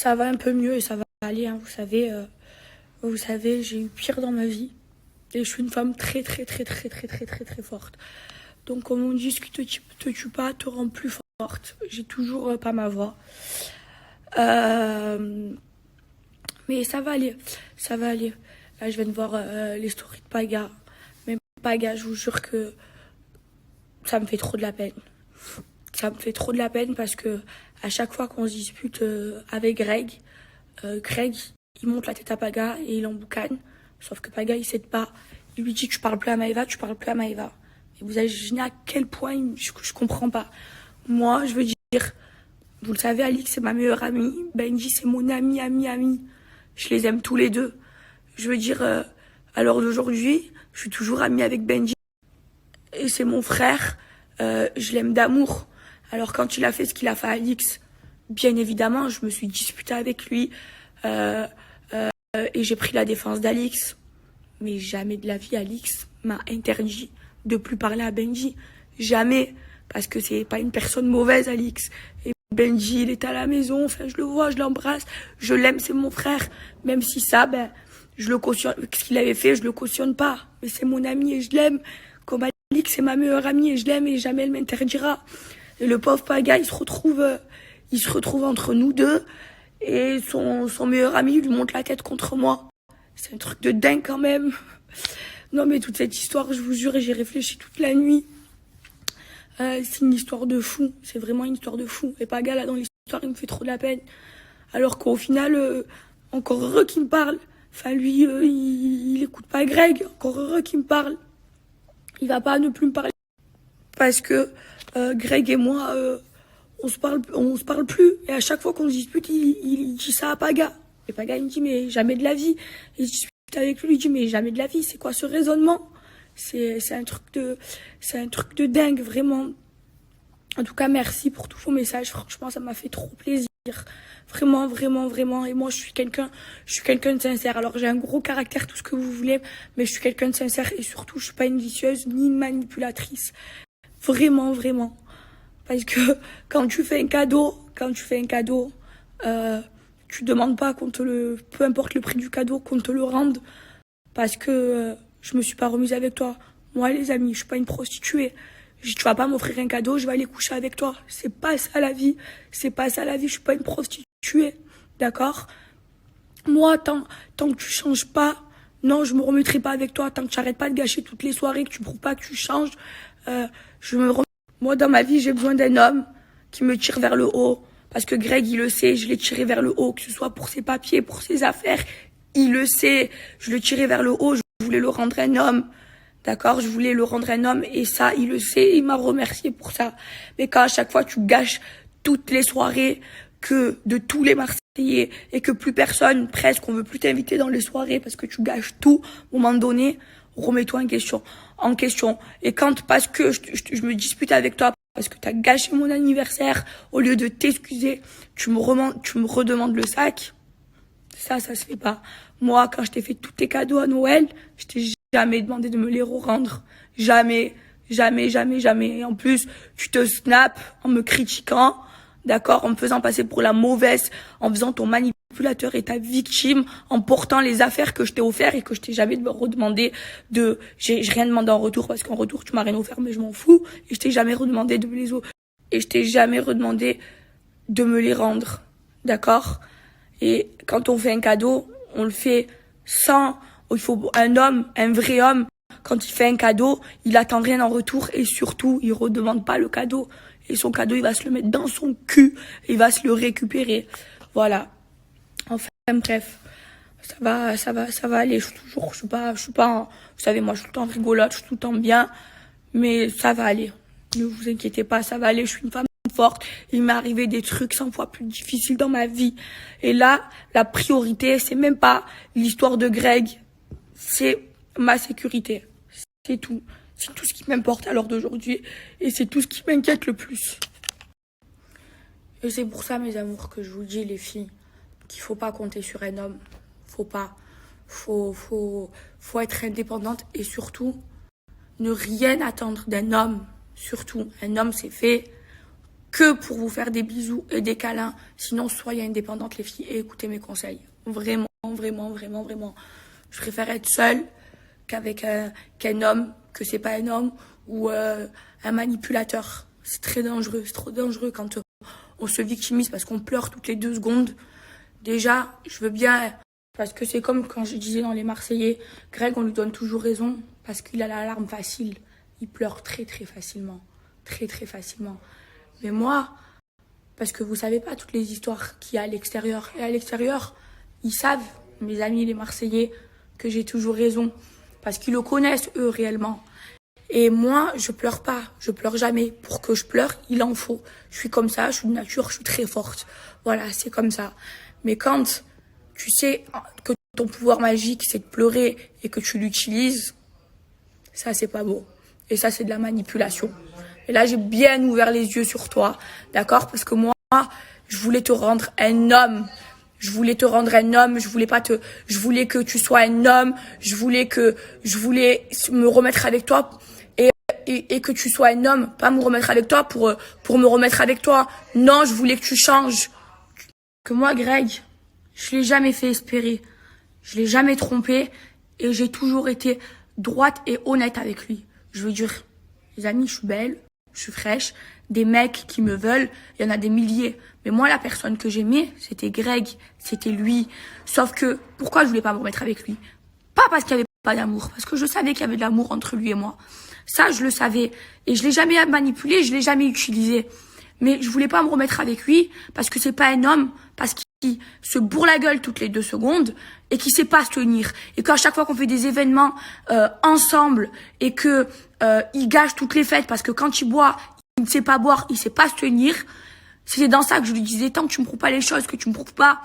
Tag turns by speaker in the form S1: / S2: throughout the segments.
S1: ça va un peu mieux et ça va aller, hein. Vous savez, j'ai eu pire dans ma vie. Et je suis une femme très, très, très, très, très, très, très, très forte. Donc, comme on dit, ce qui te tue pas te rend plus forte. J'ai toujours pas ma voix. Mais ça va aller. Ça va aller. Là, je viens de voir les stories de Paga. Mais Paga, je vous jure que ça me fait trop de la peine. Ça me fait trop de la peine parce que à chaque fois qu'on se dispute avec Greg, il monte la tête à Paga et il emboucane. Sauf que Paga, il cède pas. Il lui dit, tu parles plus à Maëva, tu parles plus à Maëva. Et vous imaginez à quel point je comprends pas. Moi, je veux dire, vous le savez, Alix, c'est ma meilleure amie. Benji, c'est mon ami. Je les aime tous les deux. Je veux dire, à l'heure d'aujourd'hui, je suis toujours amie avec Benji. Et c'est mon frère. Je l'aime d'amour. Alors quand il a fait ce qu'il a fait à Alix, bien évidemment, je me suis disputée avec lui. Et j'ai pris la défense d'Alix. Mais jamais de la vie, Alix m'a interdit de plus parler à Benji. Jamais. Parce que c'est pas une personne mauvaise, Alix. Et Benji, il est à la maison. Enfin, je le vois, je l'embrasse. Je l'aime, c'est mon frère. Même si ça, je le cautionne. Ce qu'il avait fait, je le cautionne pas. Mais c'est mon ami et je l'aime. Comme Alix, c'est ma meilleure amie et je l'aime et jamais elle m'interdira. Et le pauvre Paga, il se retrouve entre nous deux. Et son meilleur ami lui monte la tête contre moi. C'est un truc de dingue quand même. Non mais toute cette histoire, je vous jure, j'y réfléchi toute la nuit. C'est une histoire de fou. C'est vraiment une histoire de fou. Et Paga, là, dans l'histoire, il me fait trop de la peine. Alors qu'au final, encore heureux qu'il me parle. Enfin, lui, il écoute pas Greg. Encore heureux qu'il me parle. Il va pas ne plus me parler. Parce que Greg et moi, on se parle plus. Et à chaque fois qu'on se dispute, il dit ça à Paga. Et Paga, il me dit, mais jamais de la vie. Et je discute avec lui, il dit, mais jamais de la vie. C'est quoi ce raisonnement? C'est un truc de dingue, vraiment. En tout cas, merci pour tous vos messages. Franchement, ça m'a fait trop plaisir. Vraiment, vraiment, vraiment. Et moi, je suis quelqu'un de sincère. Alors, j'ai un gros caractère, tout ce que vous voulez, mais je suis quelqu'un de sincère et surtout, je suis pas une vicieuse ni une manipulatrice. Vraiment, vraiment. Parce que quand tu fais un cadeau, tu demandes pas peu importe le prix du cadeau, qu'on te le rende. Parce que je me suis pas remise avec toi. Moi, les amis, je suis pas une prostituée. Tu vas pas m'offrir un cadeau, je vais aller coucher avec toi. C'est pas ça la vie. C'est pas ça la vie. Je suis pas une prostituée. D'accord? Moi, tant que tu changes pas, non, je me remettrai pas avec toi. Tant que tu arrêtes pas de gâcher toutes les soirées, que tu prouves pas que tu changes, moi, dans ma vie, j'ai besoin d'un homme qui me tire vers le haut. Parce que Greg, il le sait, je l'ai tiré vers le haut, que ce soit pour ses papiers, pour ses affaires. Il le sait, je le tirais vers le haut, je voulais le rendre un homme. D'accord? Je voulais le rendre un homme et ça, il le sait, il m'a remercié pour ça. Mais quand à chaque fois tu gâches toutes les soirées de tous les Marseillais et que plus personne, presque, on veut plus t'inviter dans les soirées parce que tu gâches tout, à un moment donné, remets-toi en question. Et parce que je me dispute avec toi, parce que t'as gâché mon anniversaire, au lieu de t'excuser, tu me redemandes le sac. Ça se fait pas. Moi, quand je t'ai fait tous tes cadeaux à Noël, je t'ai jamais demandé de me les rendre. Jamais, jamais, jamais, jamais. Et en plus, tu te snaps en me critiquant, d'accord, en me faisant passer pour la mauvaise, en faisant ton manipulateur et ta victime, en portant les affaires que je t'ai offert et que je t'ai jamais redemandé j'ai rien demandé en retour parce qu'en retour, tu m'as rien offert, mais je m'en fous. Et je t'ai jamais redemandé de me les et je t'ai jamais redemandé de me les rendre. D'accord? Et quand on fait un cadeau, on le fait il faut un vrai homme, quand il fait un cadeau, il attend rien en retour et surtout, il redemande pas le cadeau. Et son cadeau, il va se le mettre dans son cul, il va se le récupérer. Voilà. Enfin, bref. Ça va aller. Je suis pas, vous savez, moi, je suis tout le temps rigolote, je suis tout le temps bien. Mais ça va aller. Ne vous inquiétez pas, ça va aller. Je suis une femme forte. Il m'est arrivé des trucs 100 fois plus difficiles dans ma vie. Et là, la priorité, c'est même pas l'histoire de Greg. C'est ma sécurité. C'est tout. C'est tout ce qui m'importe à l'heure d'aujourd'hui. Et c'est tout ce qui m'inquiète le plus. Et c'est pour ça, mes amours, que je vous dis, les filles, qu'il faut pas compter sur un homme. Faut pas. Faut être indépendante et surtout, ne rien attendre d'un homme. Surtout, un homme, c'est fait que pour vous faire des bisous et des câlins. Sinon, soyez indépendantes les filles et écoutez mes conseils. Vraiment, vraiment, vraiment, vraiment. Je préfère être seule qu'un homme, que c'est pas un homme ou un manipulateur. C'est très dangereux, c'est trop dangereux quand on se victimise parce qu'on pleure toutes les 2 secondes. Déjà, je veux bien, parce que c'est comme quand je disais dans les Marseillais, Greg, on lui donne toujours raison parce qu'il a la larme facile. Il pleure très très facilement, très très facilement. Mais moi, parce que vous savez pas toutes les histoires qu'il y a à l'extérieur. Et à l'extérieur, ils savent, mes amis les Marseillais, que j'ai toujours raison. Parce qu'ils le connaissent, eux, réellement. Et moi, je pleure pas, je pleure jamais. Pour que je pleure, il en faut. Je suis comme ça, je suis de nature, je suis très forte. Voilà, c'est comme ça. Mais quand tu sais que ton pouvoir magique, c'est de pleurer et que tu l'utilises, ça, c'est pas beau. Et ça, c'est de la manipulation. Et là, j'ai bien ouvert les yeux sur toi, d'accord? Parce que moi, je voulais te rendre un homme. Je voulais te rendre un homme, je voulais que tu sois un homme, je voulais me remettre avec toi et que tu sois un homme, pas me remettre avec toi pour me remettre avec toi. Non, je voulais que tu changes. Que moi, Greg, je l'ai jamais fait espérer. Je l'ai jamais trompé et j'ai toujours été droite et honnête avec lui. Je veux dire, les amis, je suis belle, je suis fraîche, des mecs qui me veulent, il y en a des milliers. Mais moi, la personne que j'aimais, c'était Greg, c'était lui. Sauf que, pourquoi je voulais pas me remettre avec lui? Pas parce qu'il y avait pas d'amour, parce que je savais qu'il y avait de l'amour entre lui et moi. Ça, je le savais. Et je l'ai jamais manipulé, je l'ai jamais utilisé. Mais je voulais pas me remettre avec lui, parce que c'est pas un homme, parce qu'il se bourre la gueule toutes les 2 secondes, et qui sait pas se tenir. Et qu'à chaque fois qu'on fait des événements, ensemble, et que, il gâche toutes les fêtes, parce que quand il boit, il ne sait pas boire, il sait pas se tenir. C'était dans ça que je lui disais, tant que tu me prouves pas les choses, que tu me prouves pas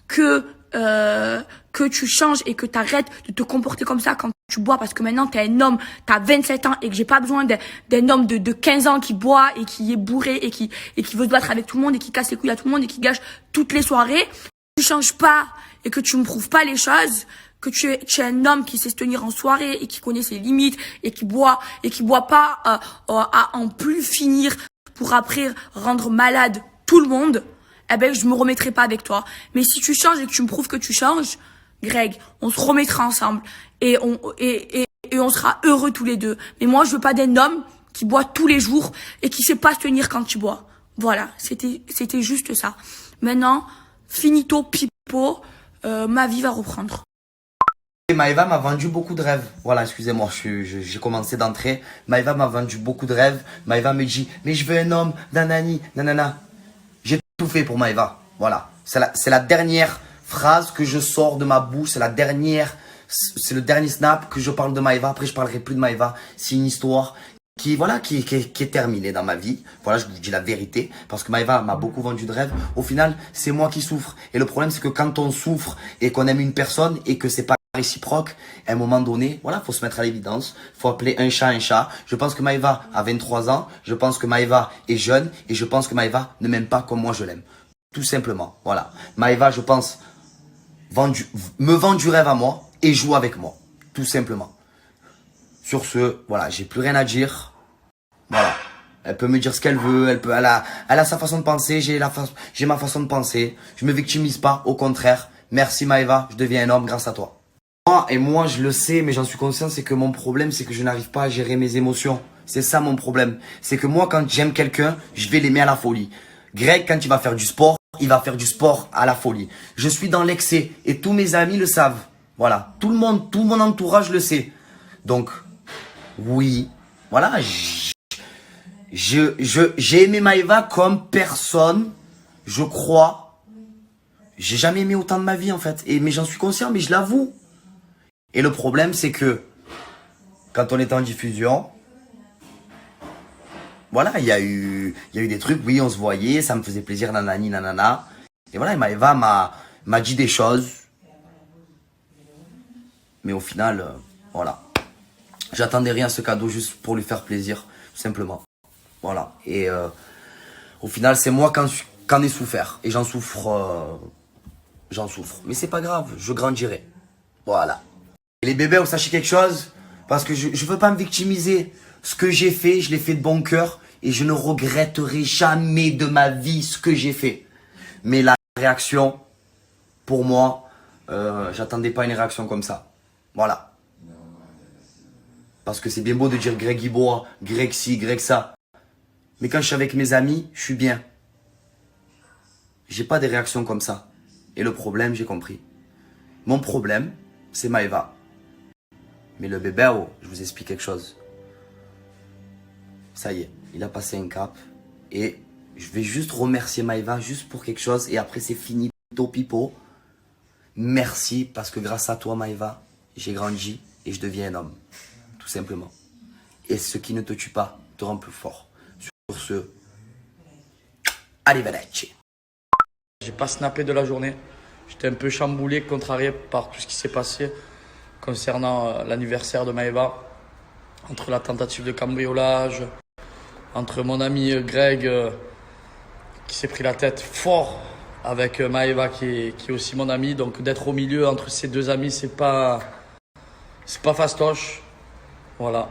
S1: que tu changes et que t'arrêtes de te comporter comme ça quand tu bois, parce que maintenant t'es un homme, t'as 27 ans et que j'ai pas besoin d'un homme de 15 ans qui boit et qui est bourré et qui veut se battre avec tout le monde et qui casse les couilles à tout le monde et qui gâche toutes les soirées. Tu changes pas et que tu me prouves pas les choses, que tu es un homme qui sait se tenir en soirée et qui connaît ses limites et qui boit pas à en plus finir pour après rendre malade tout le monde, eh ben je me remettrai pas avec toi. Mais si tu changes et que tu me prouves que tu changes, Greg, on se remettra ensemble et on sera heureux tous les 2. Mais moi, je veux pas d'un homme qui boit tous les jours et qui sait pas se tenir quand tu bois. Voilà, c'était juste ça. Maintenant, finito pipo, ma vie va reprendre.
S2: Maëva m'a vendu beaucoup de rêves. Voilà, excusez-moi, j'ai commencé d'entrer. Maëva m'a vendu beaucoup de rêves. Maëva me dit, mais je veux un homme, nanani, nanana. J'ai tout fait pour Maëva. Voilà, c'est la dernière phrase que je sors de ma bouche. C'est le dernier snap que je parle de Maëva. Après, je parlerai plus de Maëva. C'est une histoire qui est terminée dans ma vie. Voilà, je vous dis la vérité. Parce que Maëva m'a beaucoup vendu de rêves. Au final, c'est moi qui souffre. Et le problème, c'est que quand on souffre et qu'on aime une personne et que c'est pas réciproque, à un moment donné, voilà, faut se mettre à l'évidence, faut appeler un chat un chat. Je pense que Maëva a 23 ans, je pense que Maëva est jeune et je pense que Maëva ne m'aime pas comme moi je l'aime. Tout simplement, voilà. Maëva, je pense, me vend du rêve à moi et joue avec moi, tout simplement. Sur ce, voilà, j'ai plus rien à dire. Voilà. Elle peut me dire ce qu'elle veut, elle a sa façon de penser, j'ai ma façon de penser. Je me victimise pas, au contraire. Merci Maëva, je deviens un homme grâce à toi. Moi, je le sais, mais j'en suis conscient, c'est que mon problème, c'est que je n'arrive pas à gérer mes émotions. C'est ça mon problème. C'est que moi, quand j'aime quelqu'un, je vais l'aimer à la folie. Greg, quand il va faire du sport, il va faire du sport à la folie. Je suis dans l'excès et tous mes amis le savent. Voilà, tout mon entourage le sait. Donc, oui, voilà, j'ai aimé Maëva comme personne, je crois. J'ai jamais aimé autant de ma vie en fait. Mais j'en suis conscient, mais je l'avoue. Et le problème, c'est que quand on était en diffusion, voilà, il y a eu des trucs, oui, on se voyait, ça me faisait plaisir, nanani, nanana. Et voilà, Maëva m'a dit des choses. Mais au final, voilà. J'attendais rien à ce cadeau juste pour lui faire plaisir, tout simplement. Voilà. Et au final, c'est moi qu'en ai souffert. Et j'en souffre. Mais c'est pas grave, je grandirai. Voilà. Et les bébés, vous sachez quelque chose? Parce que je veux pas me victimiser. Ce que j'ai fait, je l'ai fait de bon cœur. Et je ne regretterai jamais de ma vie ce que j'ai fait. Mais la réaction, pour moi, j'attendais pas une réaction comme ça. Voilà. Parce que c'est bien beau de dire Greg il boit, Greg ci, Greg ça. Mais quand je suis avec mes amis, je suis bien. J'ai pas des réactions comme ça. Et le problème, j'ai compris. Mon problème, c'est Maëva. Mais le bébé, oh, je vous explique quelque chose. Ça y est, il a passé un cap. Et je vais juste remercier Maëva juste pour quelque chose. Et après, c'est fini, pipo. Merci parce que grâce à toi, Maëva, j'ai grandi et je deviens un homme. Tout simplement. Et ce qui ne te tue pas te rend plus fort. Sur ce, arrivederci.
S3: J'ai pas snappé de la journée. J'étais un peu chamboulé, contrarié par tout ce qui s'est passé concernant l'anniversaire de Maëva. Entre la tentative de cambriolage, entre mon ami Greg qui s'est pris la tête fort avec Maëva qui est aussi mon ami. Donc d'être au milieu entre ces deux amis, c'est pas fastoche. Voilà.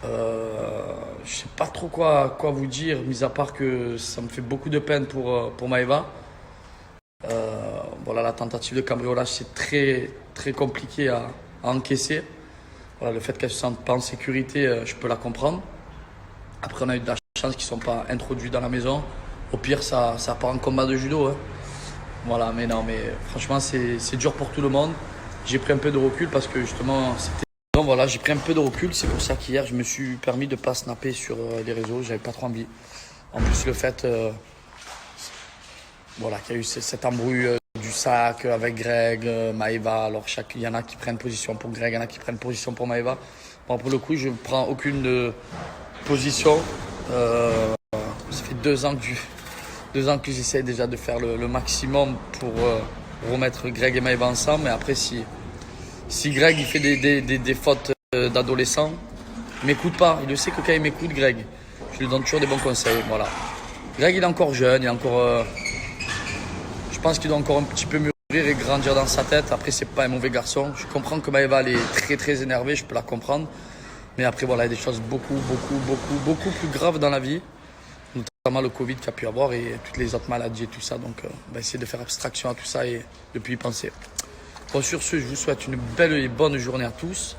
S3: Je sais pas trop quoi vous dire, mis à part que ça me fait beaucoup de peine pour Maëva. Voilà, la tentative de cambriolage, c'est très, très compliqué à encaisser. Voilà, le fait qu'elle ne se sente pas en sécurité, je peux la comprendre. Après, on a eu de la chance qu'ils ne sont pas introduits dans la maison. Au pire, ça part en combat de judo. Hein. Voilà, mais non, mais franchement, c'est dur pour tout le monde. J'ai pris un peu de recul parce que justement, c'était... Donc voilà, j'ai pris un peu de recul. C'est pour ça qu'hier, je me suis permis de ne pas snapper sur les réseaux. J'avais pas trop envie. En plus, le fait... Voilà, qu'il y a eu cette embrouille du sac avec Greg, Maëva. Alors, il y en a qui prennent position pour Greg, il y en a qui prennent position pour Maëva. Bon, pour le coup, je ne prends aucune position. Ça fait 2 ans que j'essaie déjà de faire le maximum pour remettre Greg et Maëva ensemble. Mais après, si Greg il fait des fautes d'adolescent, il m'écoute pas. Il le sait que quand il m'écoute, Greg, je lui donne toujours des bons conseils. Voilà. Greg, il est encore jeune, il est encore... Je pense qu'il doit encore un petit peu mûrir et grandir dans sa tête. Après, c'est pas un mauvais garçon. Je comprends que Maëva elle est très très énervée, je peux la comprendre. Mais après, voilà, il y a des choses beaucoup plus graves dans la vie. Notamment le Covid qu'il y a pu avoir et toutes les autres maladies et tout ça. Donc, on va essayer de faire abstraction à tout ça et de plus y penser. Bon, sur ce, je vous souhaite une belle et bonne journée à tous.